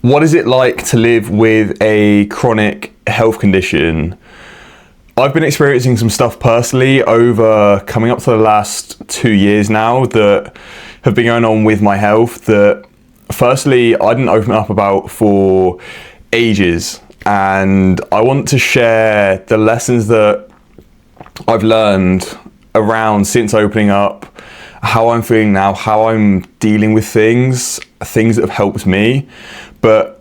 What is it like to live with a chronic health condition? I've been experiencing some stuff personally over coming up to the last 2 years now that have been going on with my health that firstly I didn't open up about for ages, and I want to share the lessons that I've learned around since opening up, how I'm feeling now, how I'm dealing with things that have helped me. But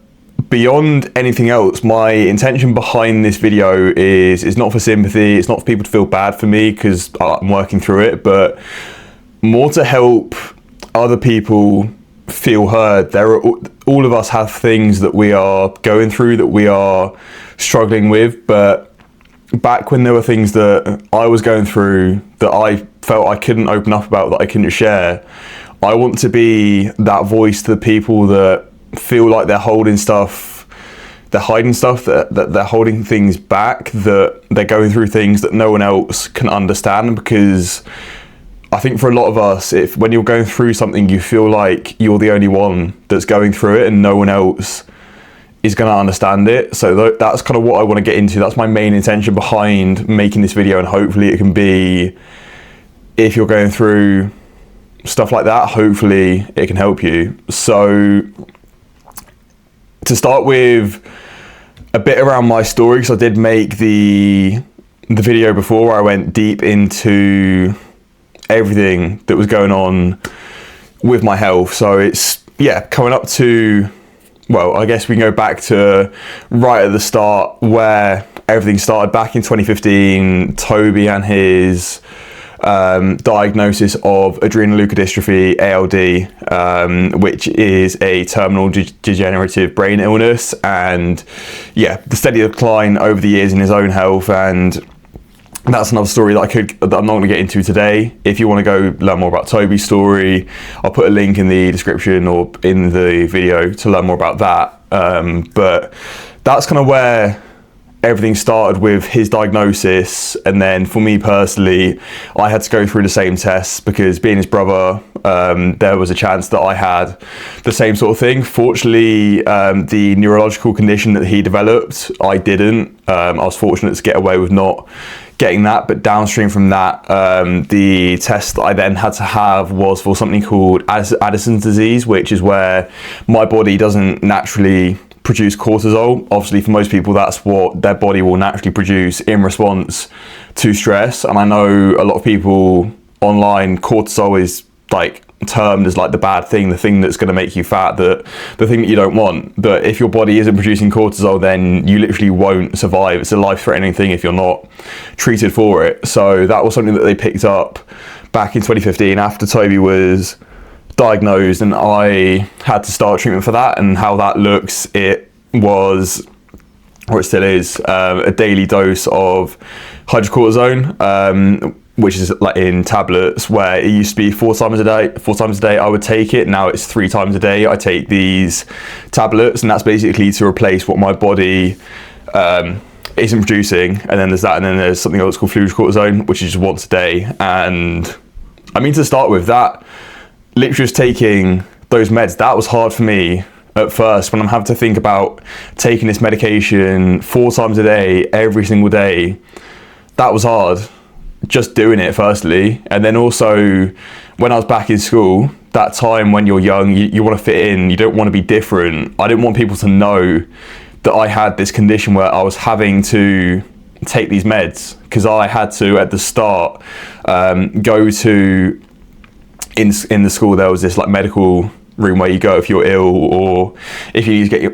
beyond anything else, my intention behind this video is not for sympathy, it's not for people to feel bad for me because I'm working through it, but more to help other people feel heard. All of us have things that we are going through, that we are struggling with, but back when there were things that I was going through that I felt I couldn't open up about, that I couldn't share, I want to be that voice to the people that feel like they're hiding stuff, that they're holding things back, that they're going through things that no one else can understand. Because I think for a lot of us, when you're going through something, you feel like you're the only one that's going through it and no one else is going to understand it. So that's kind of what I want to get into. That's my main intention behind making this video, and hopefully it can be, if you're going through stuff like that, hopefully it can help you. So to start with a bit around my story, because I did make the video before where I went deep into everything that was going on with my health. So it's, coming up to, well, I guess we can go back to right at the start where everything started back in 2015, Toby and his diagnosis of adrenoleukodystrophy, ALD, which is a terminal degenerative brain illness, and the steady decline over the years in his own health. And that's another story that I'm not going to get into today. If you want to go learn more about Toby's story, I'll put a link in the description or in the video to learn more about that. But that's kind of where everything started with his diagnosis. And then for me personally, I had to go through the same tests because, being his brother, there was a chance that I had the same sort of thing. Fortunately, the neurological condition that he developed, I didn't. I was fortunate to get away with not getting that, but downstream from that, the test that I then had to have was for something called Addison's disease, which is where my body doesn't naturally produce cortisol. Obviously, for most people, that's what their body will naturally produce in response to stress. And I know a lot of people online, cortisol is like termed as like the bad thing, the thing that's going to make you fat, the thing that you don't want. But if your body isn't producing cortisol, then you literally won't survive. It's a life-threatening thing if you're not treated for it. So that was something that they picked up back in 2015 after Toby was diagnosed, and I had to start treatment for that. And how that looks, it was, or it still is, a daily dose of hydrocortisone, which is like in tablets, where it used to be 4 times a day I would take it. Now it's 3 times a day I take these tablets, and that's basically to replace what my body isn't producing. And then there's that, and then there's something else called fludrocortisone, which is just once a day. And I mean, to start with, that literally just taking those meds, that was hard for me at first, when I'm having to think about taking this medication 4 times a day, every single day. That was hard, just doing it firstly. And then also when I was back in school, that time when you're young, you want to fit in, you don't want to be different. I didn't want people to know that I had this condition where I was having to take these meds, because I had to, at the start, go to, in the school there was this like medical room where you go if you're ill or if you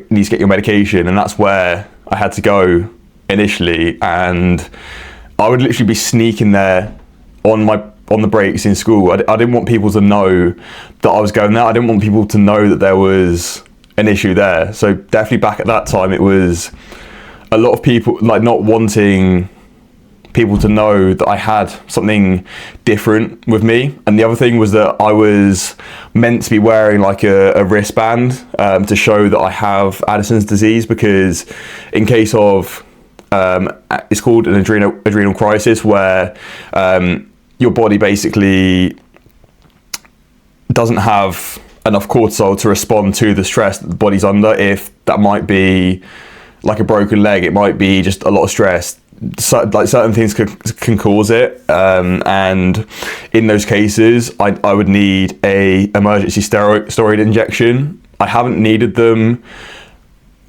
need to get your medication, and that's where I had to go initially. And I would literally be sneaking there on the breaks in school. I didn't want people to know that I was going there. I didn't want people to know that there was an issue there. So definitely back at that time, it was a lot of people like not wanting people to know that I had something different with me. And the other thing was that I was meant to be wearing like a wristband to show that I have Addison's disease, because in case of it's called an adrenal crisis, where your body basically doesn't have enough cortisol to respond to the stress that the body's under. If that might be like a broken leg, it might be just a lot of stress. Like certain things can cause it, and in those cases, I would need a emergency steroid injection. I haven't needed them,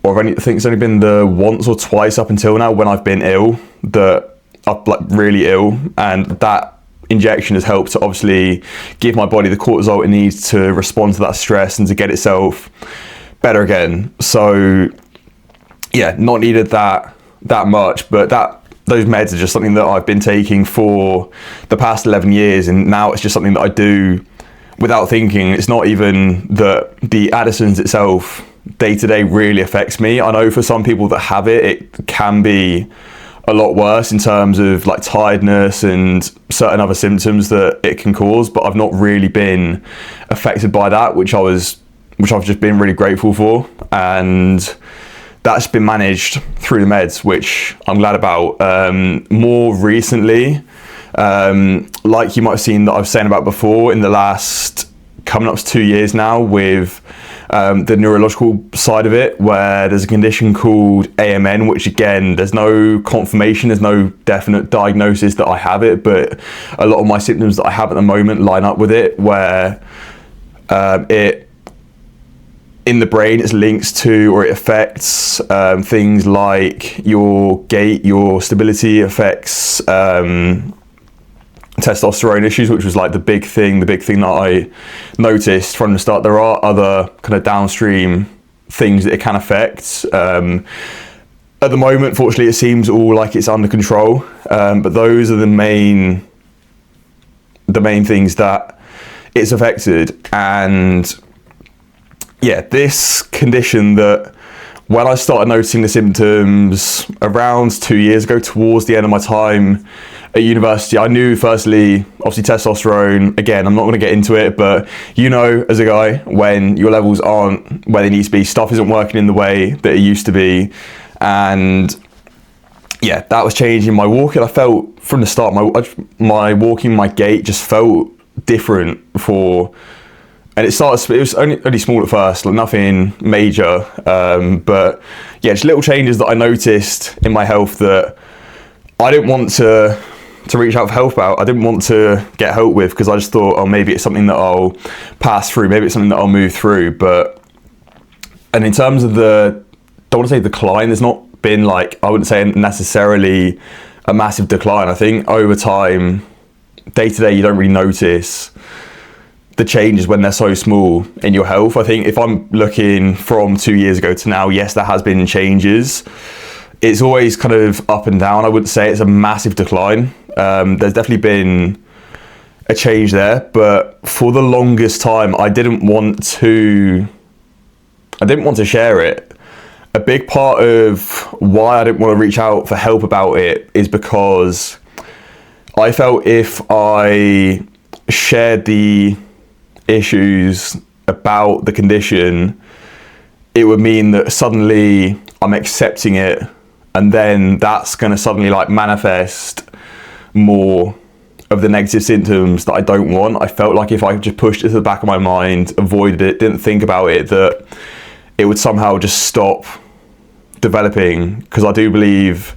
or I think it's only been the once or twice up until now when I've been ill, that I'm like really ill, and that injection has helped to obviously give my body the cortisol it needs to respond to that stress and to get itself better again. So yeah, not needed that much, but those meds are just something that I've been taking for the past 11 years, and now it's just something that I do without thinking. It's not even that the Addison's itself day to day really affects me. I know for some people that have it, it can be a lot worse in terms of like tiredness and certain other symptoms that it can cause, but I've not really been affected by that, which I've just been really grateful for, and that's been managed through the meds, which I'm glad about. More recently, like you might have seen that I was saying about before, in the last coming up to 2 years now, with the neurological side of it, where there's a condition called AMN, which again, there's no confirmation, there's no definite diagnosis that I have it, but a lot of my symptoms that I have at the moment line up with it, where it in the brain, it's linked to, or it affects things like your gait, your stability, affects testosterone issues, which was like the big thing that I noticed from the start. There are other kind of downstream things that it can affect. At the moment, fortunately, it seems all like it's under control, but those are the main things that it's affected. And yeah, this condition that when I started noticing the symptoms around 2 years ago, towards the end of my time at university, I knew firstly, obviously testosterone, again, I'm not going to get into it, but you know, as a guy, when your levels aren't where they need to be, stuff isn't working in the way that it used to be. And yeah, that was changing my walking. I felt from the start, my walking, my gait just felt different and it was only small at first, like nothing major, but yeah, just little changes that I noticed in my health that I didn't want to reach out for help about. I didn't want to get help with, because I just thought, oh, maybe it's something that I'll pass through, maybe it's something that I'll move through. And in terms of don't want to say decline, there's not been like, I wouldn't say necessarily a massive decline. I think over time, day to day, you don't really notice the changes when they're so small in your health. I think if I'm looking from 2 years ago to now, yes, there has been changes. It's always kind of up and down. I wouldn't say it's a massive decline. There's definitely been a change there, but for the longest time, I didn't want to share it. A big part of why I didn't want to reach out for help about it is because I felt if I shared the issues about the condition, it would mean that suddenly I'm accepting it, and then that's going to suddenly like manifest more of the negative symptoms that I don't want. I felt like if I just pushed it to the back of my mind, avoided it, didn't think about it, that it would somehow just stop developing. Because I do believe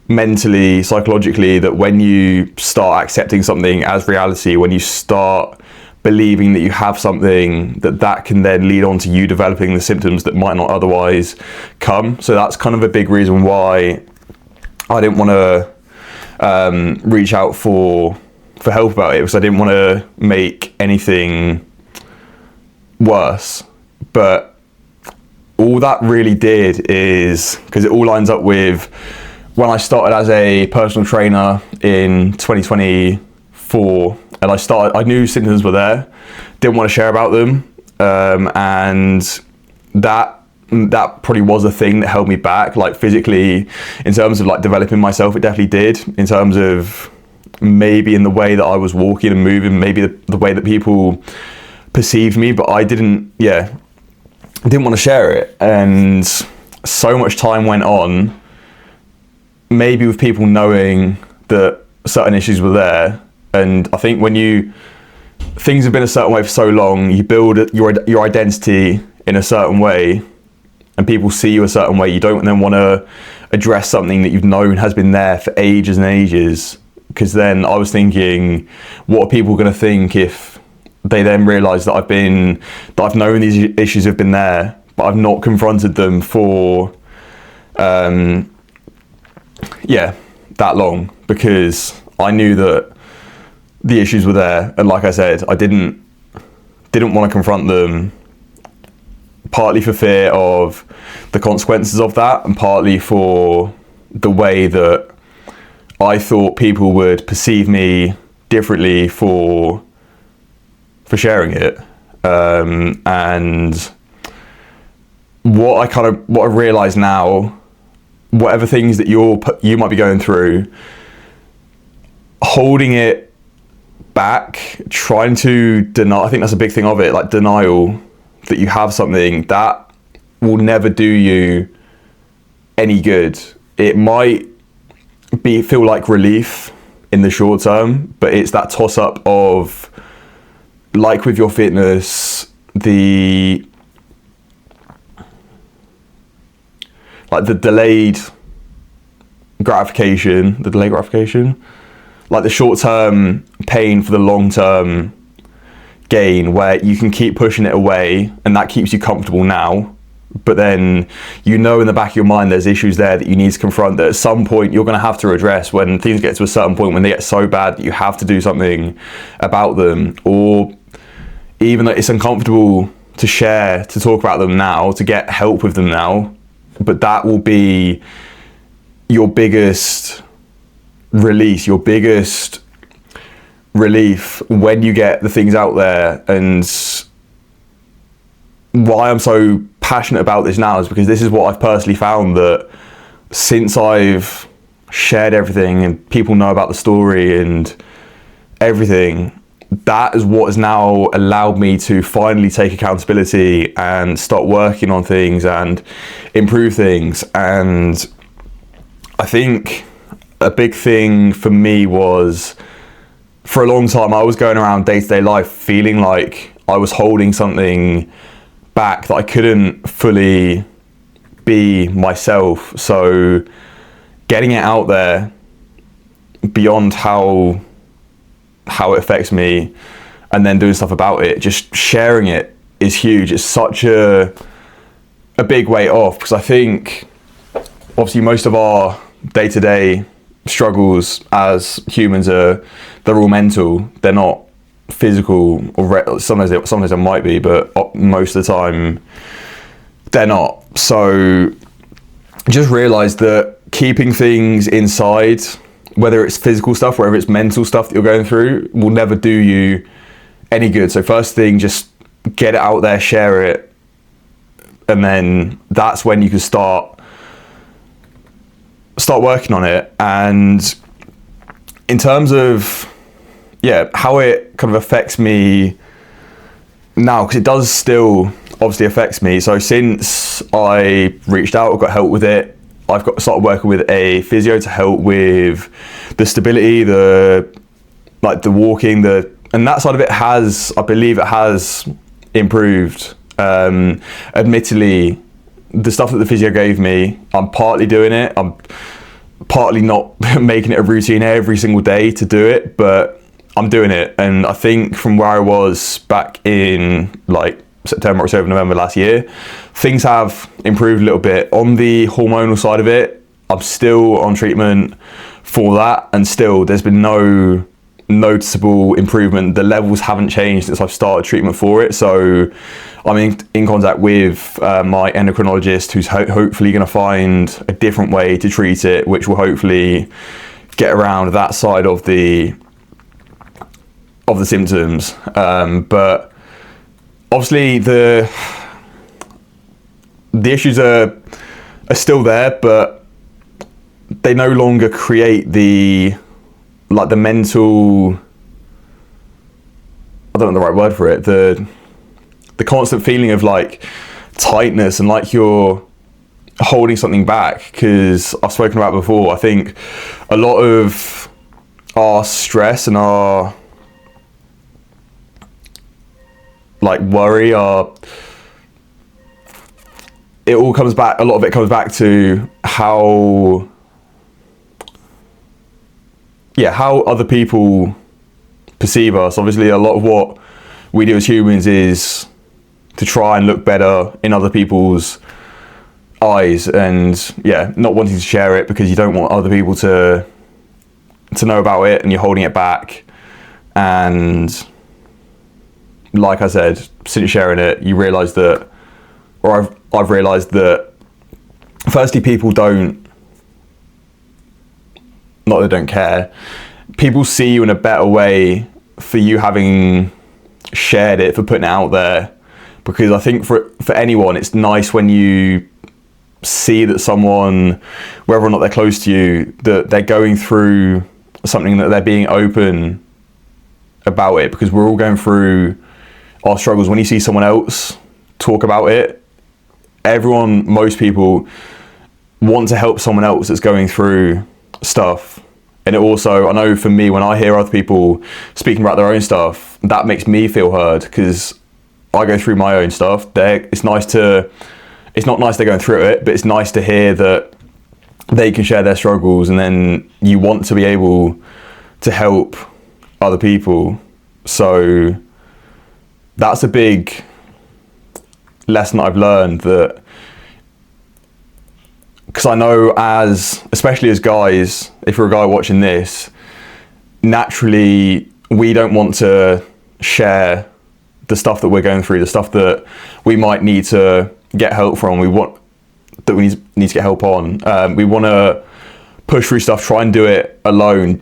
mentally, psychologically, that when you start accepting something as reality, when you start believing that you have something, that can then lead on to you developing the symptoms that might not otherwise come. So that's kind of a big reason why I didn't want to reach out for help about it, because I didn't want to make anything worse. But all that really did is, because it all lines up with when I started as a personal trainer in 2024, and I knew symptoms were there, didn't want to share about them, and that probably was a thing that held me back, like physically, in terms of like developing myself. It definitely did, in terms of maybe in the way that I was walking and moving, maybe the way that people perceived me, but I didn't want to share it. And so much time went on, maybe with people knowing that certain issues were there. And I think when you things have been a certain way for so long, you build your identity in a certain way, and people see you a certain way, you don't then want to address something that you've known has been there for ages and ages. Because then I was thinking, what are people going to think if they then realise that I've known these issues have been there, but I've not confronted them for that long, because I knew that the issues were there, and like I said, I didn't want to confront them, partly for fear of the consequences of that, and partly for the way that I thought people would perceive me differently for sharing it. And what I realise now, whatever things that you might be going through, holding it back, trying to deny, I think that's a big thing of it, like denial that you have something, that will never do you any good. It might feel like relief in the short term, but it's that toss up of, like with your fitness, the delayed gratification, like the short-term pain for the long-term gain, where you can keep pushing it away and that keeps you comfortable now, but then you know in the back of your mind there's issues there that you need to confront, that at some point you're going to have to address when things get to a certain point, when they get so bad that you have to do something about them, or even that it's uncomfortable to share, to talk about them now, to get help with them now, but that will be your biggest release, your biggest relief when you get the things out there. And why I'm so passionate about this now is because this is what I've personally found, that since I've shared everything and people know about the story and everything, that is what has now allowed me to finally take accountability and start working on things and improve things. And I think a big thing for me was, for a long time I was going around day-to-day life feeling like I was holding something back, that I couldn't fully be myself. So getting it out there beyond how it affects me, and then doing stuff about it, just sharing it, is huge. It's such a big weight off, because I think obviously most of our day-to-day struggles as humans they're all mental, they're not physical, or sometimes they might be, but most of the time they're not. So just realize that keeping things inside, whether it's physical stuff, whether it's mental stuff that you're going through, will never do you any good. So first thing, just get it out there, share it, and then that's when you can start working on it. And in terms of how it kind of affects me now, because it does still obviously affects me. So since I reached out, I got help with it. I've started working with a physio to help with the stability, the walking, and that side of it I believe it has improved. Admittedly, the stuff that the physio gave me, I'm partly doing it. I'm partly not making it a routine every single day to do it, but I'm doing it. And I think from where I was back in September, October, November last year, things have improved a little bit. On the hormonal side of it, I'm still on treatment for that, and still there's been no noticeable improvement. The levels haven't changed since I've started treatment for it. So I'm in contact with my endocrinologist, who's hopefully going to find a different way to treat it, which will hopefully get around that side of the symptoms. But obviously the issues are still there, but they no longer create the mental, I don't know the right word for it, the constant feeling of tightness and like you're holding something back. Because I've spoken about before, I think a lot of our stress and our like worry are, a lot of it comes back to how other people perceive us. Obviously, a lot of what we do as humans is to try and look better in other people's eyes, and not wanting to share it because you don't want other people to know about it, and you're holding it back. And like I said, since sharing it, you realise that, or I've realised that, firstly, people don't, not that they don't care, people see you in a better way for you having shared it, for putting it out there. Because I think for anyone, it's nice when you see that someone, whether or not they're close to you, that they're going through something, that they're being open about it, because we're all going through our struggles. When you see someone else talk about it, most people want to help someone else that's going through stuff. And it also, I know for me, when I hear other people speaking about their own stuff, that makes me feel heard, because I go through my own stuff. It's not nice they're going through it, but it's nice to hear that they can share their struggles, and then you want to be able to help other people. So that's a big lesson that I've learned, that, because I know, especially as guys, if you're a guy watching this, naturally we don't want to share the stuff that we're going through, the stuff that we might need to get help from, we need to get help on. We want to push through stuff, try and do it alone,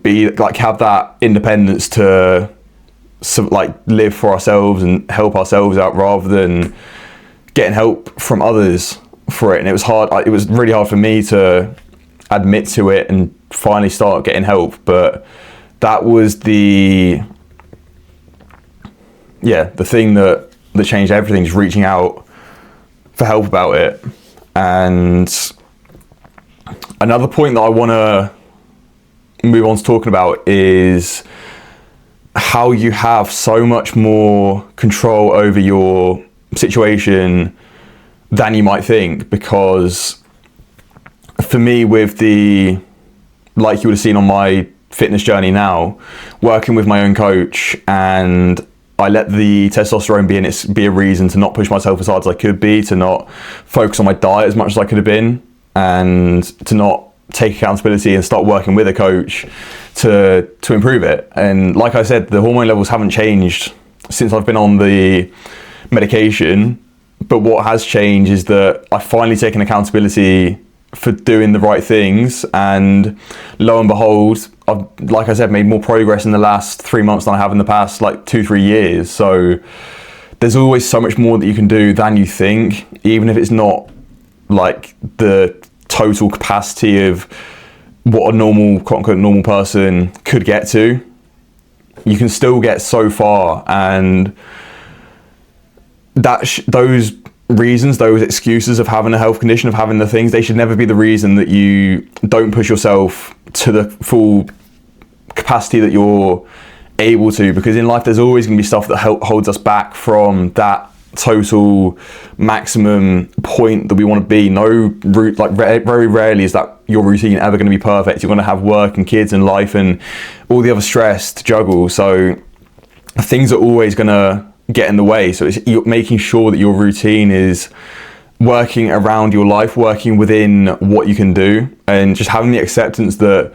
have that independence to live for ourselves and help ourselves out, rather than getting help from others for it. And it was hard. It was really hard for me to admit to it and finally start getting help. But that was the thing that changed everything, just reaching out for help about it. And another point that I want to move on to talking about is how you have so much more control over your situation than you might think. Because for me, with like you would have seen on my fitness journey now, working with my own coach, and I let the testosterone be a reason to not push myself as hard as I could be, to not focus on my diet as much as I could have been, and to not take accountability and start working with a coach to improve it. And like I said, the hormone levels haven't changed since I've been on the medication. But what has changed is that I've finally taken accountability for doing the right things, and lo and behold, I've, like I said, made more progress in the last 3 months than I have in the past 2-3 years. So there's always so much more that you can do than you think, even if it's not like the total capacity of what a normal, quote unquote, normal person could get to. You can still get so far, and those reasons, those excuses of having a health condition, of having the things, they should never be the reason that you don't push yourself to the full capacity that you're able to. Because in life, there's always going to be stuff that holds us back from that total maximum point that we want to be. Very rarely is that your routine ever going to be perfect. You're going to have work and kids and life and all the other stress to juggle. So things are always going to get in the way. So you're making sure that your routine is working around your life, working within what you can do, and just having the acceptance that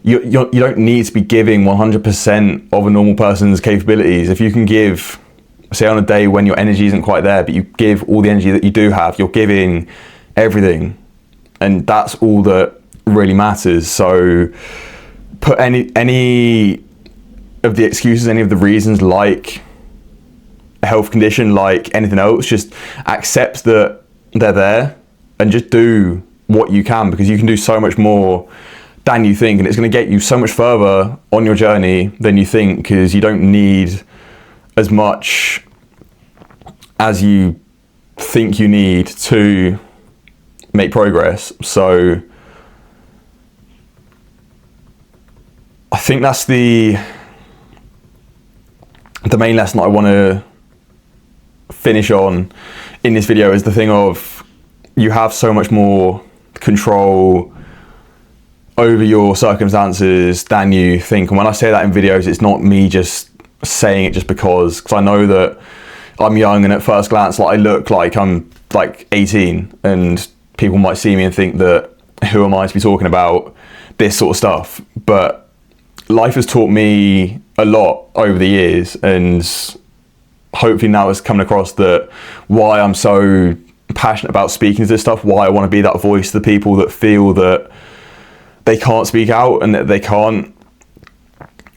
you don't need to be giving 100% of a normal person's capabilities. If you can give, say on a day when your energy isn't quite there, but you give all the energy that you do have, you're giving everything, and that's all that really matters. So put any of the excuses, any of the reasons, like a health condition, like anything else, just accept that they're there and just do what you can, because you can do so much more than you think, and it's going to get you so much further on your journey than you think, because you don't need as much as you think you need to make progress. So I think that's the main lesson I want to finish on in this video is the thing of you have so much more control over your circumstances than you think. And when I say that in videos, it's not me just saying it just because I know that I'm young and at first glance like I look like I'm like 18 and people might see me and think that who am I to be talking about this sort of stuff. But life has taught me a lot over the years, and hopefully now it's coming across that why I'm so passionate about speaking to this stuff, why I want to be that voice to the people that feel that they can't speak out and that they can't,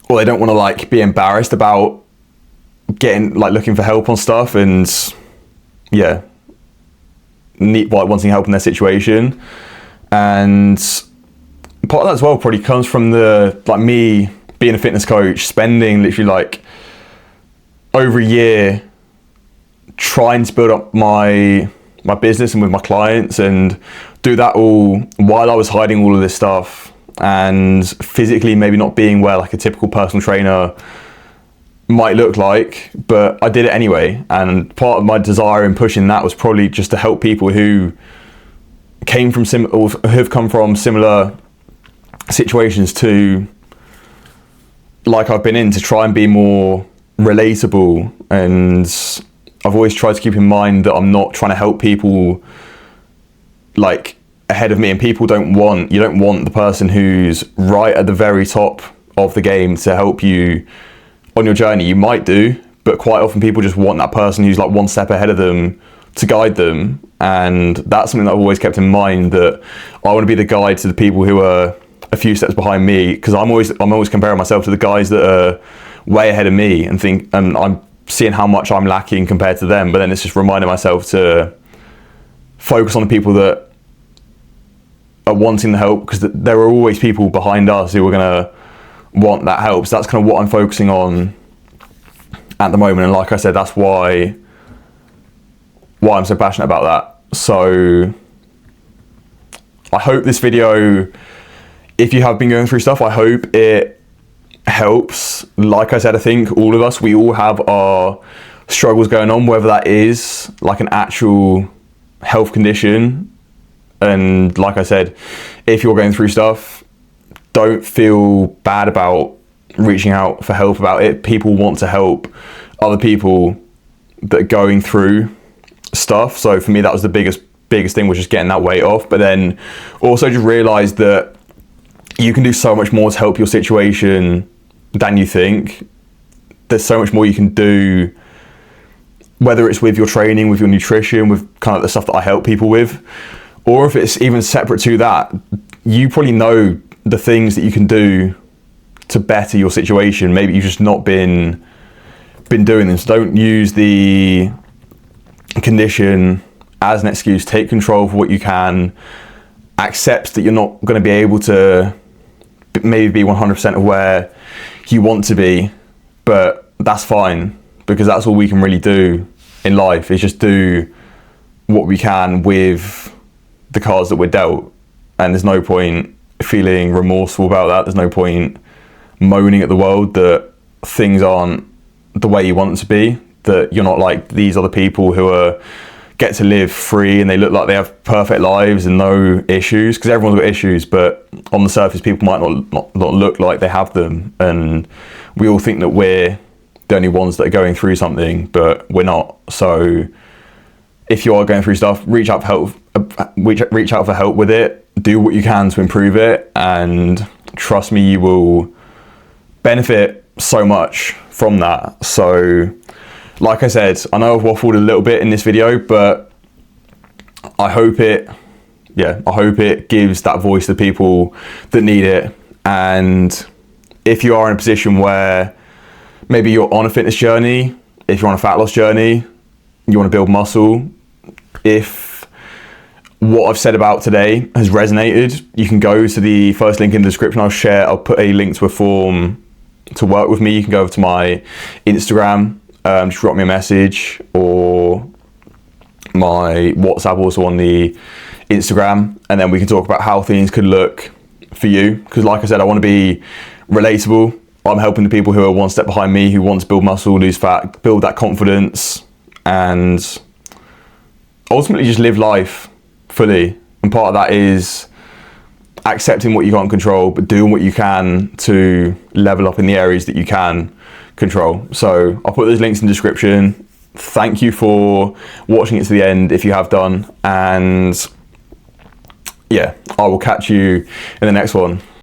or they don't want to like be embarrassed about getting like looking for help on stuff, and yeah, wanting help in their situation. And part of that as well probably comes from the like me being a fitness coach, spending literally like over a year trying to build up my business and with my clients, and do that all while I was hiding all of this stuff and physically maybe not being where like a typical personal trainer might look like, but I did it anyway. And part of my desire in pushing that was probably just to help people who came from or have come from similar situations to like I've been in, to try and be more relatable. And I've always tried to keep in mind that I'm not trying to help people like ahead of me, and people you don't want the person who's right at the very top of the game to help you on your journey. You might do, but quite often people just want that person who's like one step ahead of them to guide them. And that's something that I've always kept in mind, that I want to be the guide to the people who are a few steps behind me, because I'm always comparing myself to the guys that are way ahead of me and I'm seeing how much I'm lacking compared to them. But then it's just reminding myself to focus on the people that are wanting the help, because there are always people behind us who are going to want that help. So that's kind of what I'm focusing on at the moment. And like I said, that's why I'm so passionate about that. So I hope this video, if you have been going through stuff, I hope it helps. Like I said, I think all of us, we all have our struggles going on, whether that is like an actual health condition. And like I said, if you're going through stuff, don't feel bad about reaching out for help about it. People want to help other people that are going through stuff. So for me, that was the biggest thing, was just getting that weight off. But then also just realize that you can do so much more to help your situation than you think. There's so much more you can do, whether it's with your training, with your nutrition, with kind of the stuff that I help people with, or if it's even separate to that. You probably know the things that you can do to better your situation. Maybe you've just not been doing them. So don't use the condition as an excuse. Take control of what you can. Accept that you're not going to be able to maybe be 100% of where you want to be, but that's fine, because that's all we can really do in life, is just do what we can with the cards that we're dealt. And there's no point feeling remorseful about that. There's no point moaning at the world that things aren't the way you want them to be, that you're not like these other people who get to live free and they look like they have perfect lives and no issues, because everyone's got issues, but on the surface people might not look like they have them, and we all think that we're the only ones that are going through something, but we're not. So if you are going through stuff, reach out for help with it. Do what you can to improve it, and trust me, you will benefit so much from that. So like I said, I know I've waffled a little bit in this video, but I hope it gives that voice to people that need it. And if you are in a position where maybe you're on a fitness journey, if you're on a fat loss journey, you want to build muscle, if what I've said about today has resonated, you can go to the first link in the description. I'll put a link to a form to work with me. You can go over to my Instagram, just drop me a message, or my WhatsApp also on the Instagram, and then we can talk about how things could look for you. Because like I said, I want to be relatable. I'm helping the people who are one step behind me, who want to build muscle, lose fat, build that confidence, and ultimately just live life fully. And part of that is accepting what you can't control, but doing what you can to level up in the areas that you can control. So I'll put those links in the description. Thank you for watching it to the end if you have done, and yeah, I will catch you in the next one.